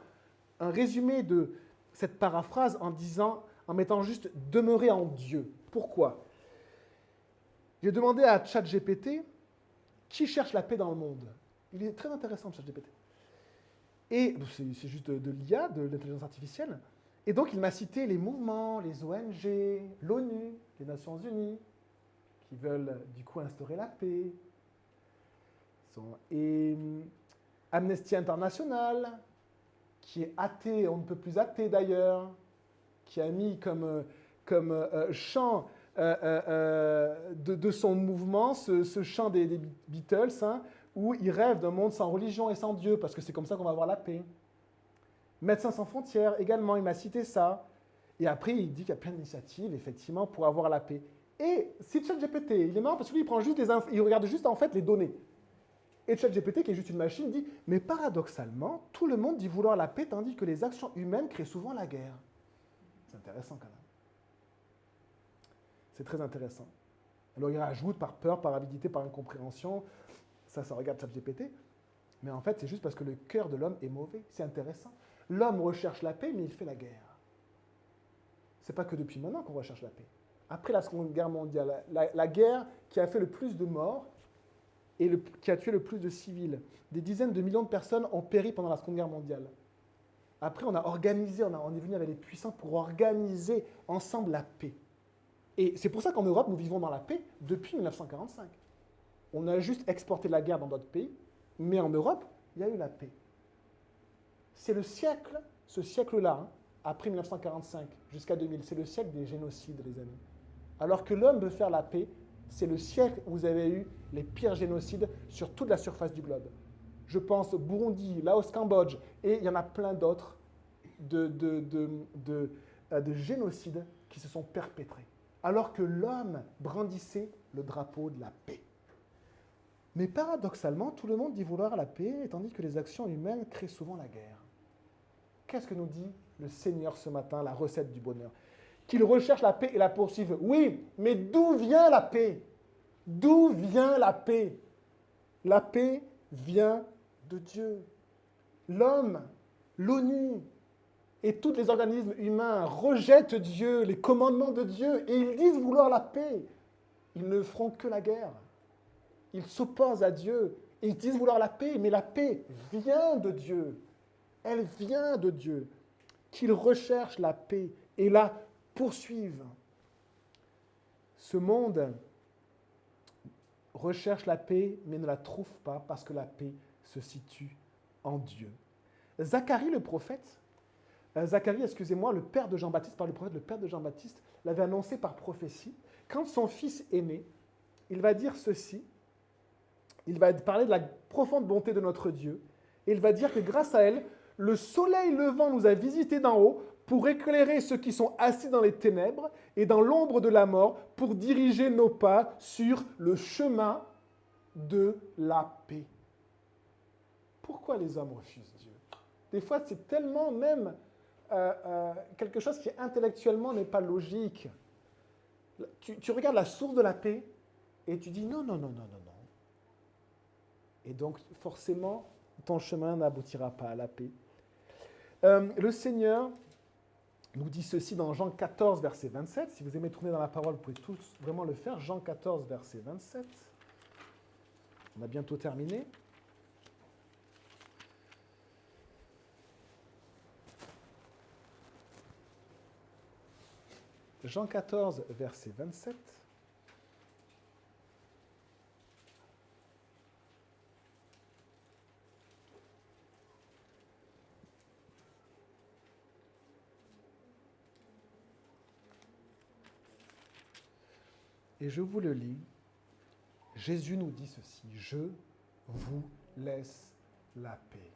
Speaker 1: résumé de cette paraphrase en mettant juste « demeurer en Dieu ». Pourquoi? J'ai demandé à ChatGPT qui cherche la paix dans le monde. Il est très intéressant, ChatGPT. Et c'est juste de l'IA, de l'intelligence artificielle. Et donc, il m'a cité les mouvements, les ONG, l'ONU, les Nations Unies, qui veulent du coup instaurer la paix. Et Amnesty International, qui est athée, on ne peut plus athée d'ailleurs, qui a mis comme chant de son mouvement ce chant des Beatles, hein, où il rêve d'un monde sans religion et sans Dieu, parce que c'est comme ça qu'on va avoir la paix. Médecins sans frontières, également, il m'a cité ça. Et après, il dit qu'il y a plein d'initiatives, effectivement, pour avoir la paix. Et si ChatGPT, il est marrant parce que lui, il prend juste il regarde juste en fait les données. Et ChatGPT, qui est juste une machine, dit « Mais paradoxalement, tout le monde dit vouloir la paix, tandis que les actions humaines créent souvent la guerre. » C'est intéressant quand même. C'est très intéressant. Alors il rajoute par peur, par avidité, par incompréhension. Ça regarde ChatGPT. Mais en fait, c'est juste parce que le cœur de l'homme est mauvais. C'est intéressant. L'homme recherche la paix, mais il fait la guerre. C'est pas que depuis maintenant qu'on recherche la paix. Après la Seconde Guerre mondiale, la guerre qui a fait le plus de morts et qui a tué le plus de civils. Des dizaines de millions de personnes ont péri pendant la Seconde Guerre mondiale. Après, on a organisé, on est venu avec les puissants pour organiser ensemble la paix. Et c'est pour ça qu'en Europe, nous vivons dans la paix depuis 1945. On a juste exporté la guerre dans d'autres pays, mais en Europe, il y a eu la paix. C'est le siècle, ce siècle-là, hein, après 1945 jusqu'à 2000, c'est le siècle des génocides, les amis. Alors que l'homme veut faire la paix, c'est le siècle où vous avez eu les pires génocides sur toute la surface du globe. Je pense Burundi, Laos, Cambodge, et il y en a plein d'autres de génocides qui se sont perpétrés. Alors que l'homme brandissait le drapeau de la paix. Mais paradoxalement, tout le monde dit vouloir la paix, tandis que les actions humaines créent souvent la guerre. Qu'est-ce que nous dit le Seigneur ce matin, la recette du bonheur? Qu'il recherche la paix et la poursuive. Oui, mais d'où vient la paix? D'où vient la paix? La paix vient de Dieu. L'homme, l'ONU et tous les organismes humains rejettent Dieu, les commandements de Dieu, et ils disent vouloir la paix. Ils ne feront que la guerre. Ils s'opposent à Dieu. Ils disent vouloir la paix, mais la paix vient de Dieu. Elle vient de Dieu. Qu'ils recherchent la paix et la poursuivent. Ce monde recherche la paix, mais ne la trouve pas parce que la paix se situe en Dieu. Zacharie, le prophète, le père de Jean-Baptiste, par le prophète, le père de Jean-Baptiste, l'avait annoncé par prophétie. Quand son fils est né, il va dire ceci. Il va parler de la profonde bonté de notre Dieu. Et il va dire que grâce à elle, le soleil levant nous a visités d'en haut pour éclairer ceux qui sont assis dans les ténèbres et dans l'ombre de la mort, pour diriger nos pas sur le chemin de la paix. Pourquoi les hommes refusent Dieu? Des fois, c'est tellement même quelque chose qui intellectuellement n'est pas logique. Tu regardes la source de la paix et tu dis non. Et donc, forcément, ton chemin n'aboutira pas à la paix. Le Seigneur nous dit ceci dans Jean 14, verset 27. Si vous aimez tourner dans la parole, vous pouvez tous vraiment le faire. Jean 14, verset 27. On a bientôt terminé. Jean 14, verset 27. Et je vous le lis. Jésus nous dit ceci: je vous laisse la paix.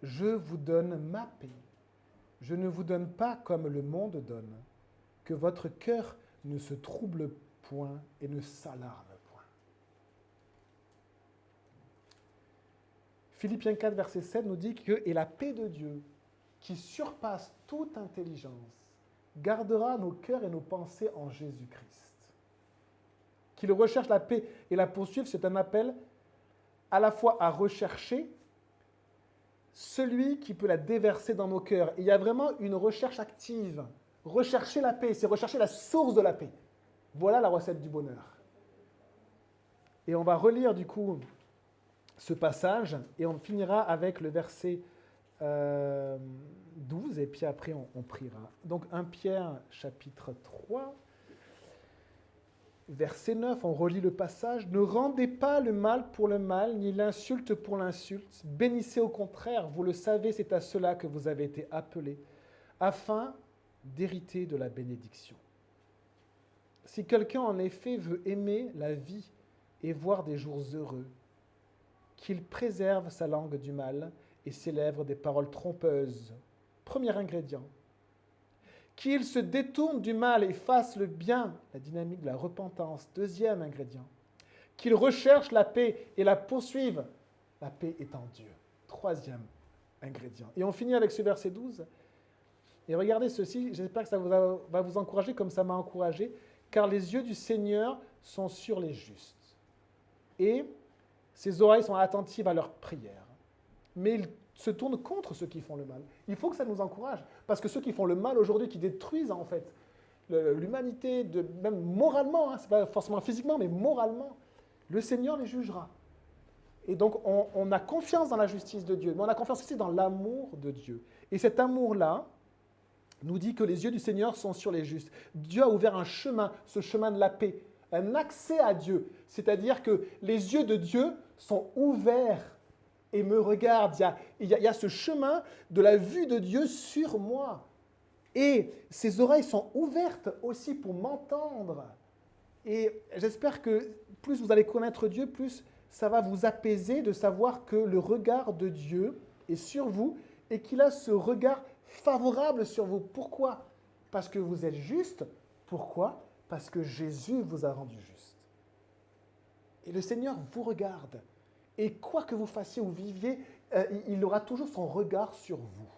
Speaker 1: Je vous donne ma paix. Je ne vous donne pas comme le monde donne. Que votre cœur ne se trouble point et ne s'alarme point. Philippiens 4, verset 7 nous dit que « Et la paix de Dieu, qui surpasse toute intelligence, gardera nos cœurs et nos pensées en Jésus-Christ. Qu'il recherche la paix et la poursuive, c'est un appel à la fois à rechercher celui qui peut la déverser dans nos cœurs. Et il y a vraiment une recherche active. Rechercher la paix, c'est rechercher la source de la paix. Voilà la recette du bonheur. Et on va relire du coup ce passage et on finira avec le verset 12 et puis après on priera. Donc 1 Pierre chapitre 3, verset 9, on relit le passage. Ne rendez pas le mal pour le mal, ni l'insulte pour l'insulte. Bénissez au contraire, vous le savez, c'est à cela que vous avez été appelés, afin d'hériter de la bénédiction. Si quelqu'un en effet veut aimer la vie et voir des jours heureux, qu'il préserve sa langue du mal et ses lèvres des paroles trompeuses. Premier ingrédient. Qu'il se détourne du mal et fasse le bien, la dynamique de la repentance. Deuxième ingrédient. Qu'il recherche la paix et la poursuive, la paix est en Dieu. Troisième ingrédient. Et on finit avec ce verset 12. Et regardez ceci, j'espère que ça va vous encourager comme ça m'a encouragé, car les yeux du Seigneur sont sur les justes. Et ses oreilles sont attentives à leurs prières. Mais il se tourne contre ceux qui font le mal. Il faut que ça nous encourage. Parce que ceux qui font le mal aujourd'hui, qui détruisent en fait l'humanité, même moralement, ce n'est pas forcément physiquement, mais moralement, le Seigneur les jugera. Et donc on a confiance dans la justice de Dieu, mais on a confiance aussi dans l'amour de Dieu. Et cet amour-là nous dit que les yeux du Seigneur sont sur les justes. Dieu a ouvert un chemin, ce chemin de la paix, un accès à Dieu. C'est-à-dire que les yeux de Dieu sont ouverts et me regardent. Il y a ce chemin de la vue de Dieu sur moi. Et ses oreilles sont ouvertes aussi pour m'entendre. Et j'espère que plus vous allez connaître Dieu, plus ça va vous apaiser de savoir que le regard de Dieu est sur vous et qu'il a ce regard favorable sur vous. Pourquoi? Parce que vous êtes juste. Pourquoi? Parce que Jésus vous a rendu juste. Et le Seigneur vous regarde. Et quoi que vous fassiez ou viviez, il aura toujours son regard sur vous.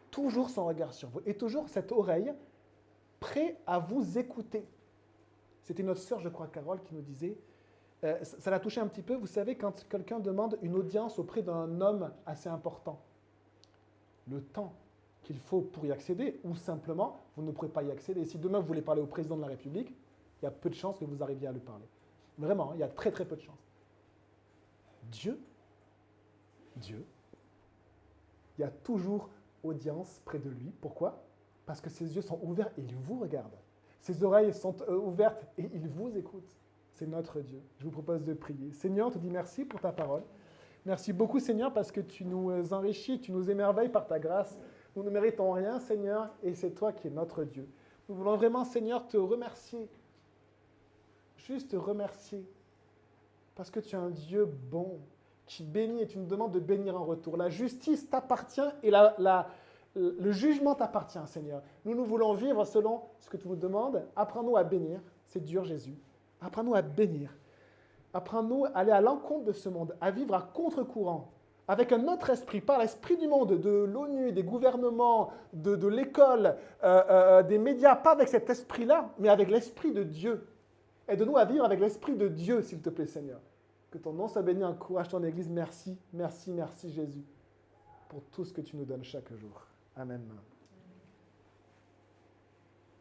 Speaker 1: Toujours son regard sur vous. Et toujours cette oreille prête à vous écouter. C'était notre sœur, je crois, Carole, qui nous disait, ça l'a touché un petit peu, vous savez, quand quelqu'un demande une audience auprès d'un homme assez important, le temps qu'il faut pour y accéder, ou simplement, vous ne pourrez pas y accéder. Si demain vous voulez parler au président de la République, il y a peu de chances que vous arriviez à lui parler. Vraiment, il y a très très peu de chances. Dieu, il y a toujours audience près de lui. Pourquoi? Parce que ses yeux sont ouverts et il vous regarde. Ses oreilles sont ouvertes et il vous écoute. C'est notre Dieu. Je vous propose de prier. Seigneur, on te dit merci pour ta parole. Merci beaucoup, Seigneur, parce que tu nous enrichis, tu nous émerveilles par ta grâce. Nous ne méritons rien, Seigneur, et c'est toi qui es notre Dieu. Nous voulons vraiment, Seigneur, te remercier. Juste te remercier. Parce que tu es un Dieu bon, qui bénit et tu nous demandes de bénir en retour. La justice t'appartient et le jugement t'appartient, Seigneur. Nous voulons vivre selon ce que tu nous demandes. Apprends-nous à bénir. C'est dur, Jésus. Apprends-nous à bénir. Apprends-nous à aller à l'encontre de ce monde, à vivre à contre-courant, avec un autre esprit, pas l'esprit du monde, de l'ONU, des gouvernements, de l'école, des médias, pas avec cet esprit-là, mais avec l'esprit de Dieu. Aide-nous à vivre avec l'esprit de Dieu, s'il te plaît, Seigneur. Que ton nom soit béni, encourage ton Église. Merci, merci, merci, Jésus, pour tout ce que tu nous donnes chaque jour. Amen.